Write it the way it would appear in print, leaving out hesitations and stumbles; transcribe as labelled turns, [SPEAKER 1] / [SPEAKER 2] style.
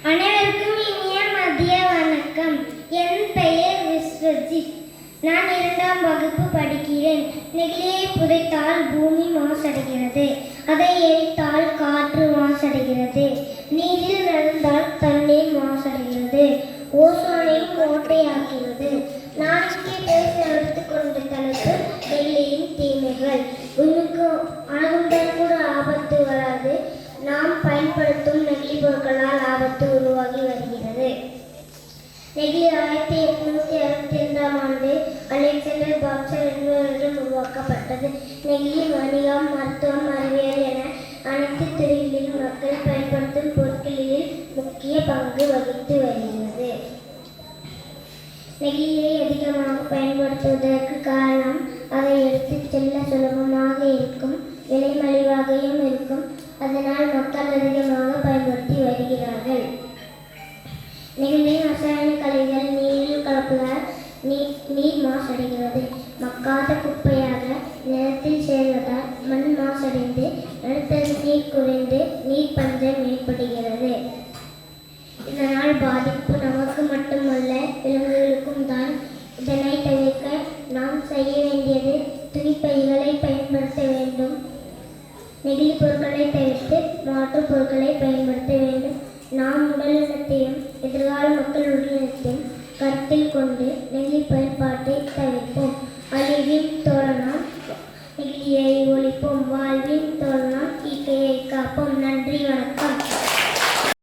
[SPEAKER 1] அனைவருக்கும் இனிய மதிய வணக்கம். என் பெயர் விஸ்வஜித். நான் 2ஆம் வகுப்பு படிக்கிறேன். நெகிழியை புதைத்தால் பூமி மாசடைகிறது. அதை எரித்தால் காற்று மாசடைகிறது. நீரில் நடந்தால் தண்ணீர் மாசடைகிறது. ஓசோனையும் ஓட்டையாகிறது. நான் இங்கே பேச எடுத்துக்கொண்ட தலைப்பு நெகிழியின் தீமைகள். பூமிக்கு அணுகுண்டால் கூட ஆபத்து வராது. நாம் பயன்படுத்தும் நெகிழி பொருட்களால் ஆபத்து உருவாகி வருகிறது. நெகிழி 1862ஆம் ஆண்டு அலெக்சாண்டர் பாக்சர் என்பவரிடம் உருவாக்கப்பட்டது. நெகிழி வணிகம், மருத்துவம், அறிவியல் என அனைத்து துறைகளிலும் மக்கள் பயன்படுத்தும் பொருட்களில் முக்கிய பங்கு வகித்து வருகிறது. நெகிழியை அதிகமாக பயன்படுத்துவதற்கு காரணம் அதை எடுத்துச் செல்ல சுலபமாக இருக்கும், விலை மலிவாகவும் இருக்கும். அதனால் மக்கள் அதிகமாக பயன்படுத்தி வருகிறார்கள். நெகிழியின் ரசாயன கழிவுகள் நீரில் கலப்பதால் நீர் மாசடைகிறது. மக்காத குப்பையாக நிலத்தில் சேர்வதால் மண் மாசடைந்து நிலத்தடி நீர் குறைந்து நீர் பஞ்சம் ஏற்படுகிறது. இதனால் பாதிப்பு நமக்கு மட்டுமல்ல, விலங்குகளுக்கும் தான். இதனை தவிர்க்க நாம் செய்ய வேண்டியது துணிப்பைகளை பயன்படுத்த வேண்டும். நெகிழி பொருட்களை தவிர்த்து மாற்றுப் பொருட்களை பயன்படுத்த வேண்டும். நாம் உடல்நலத்தையும் எதிர்கால மக்கள் உடல்நலத்தையும்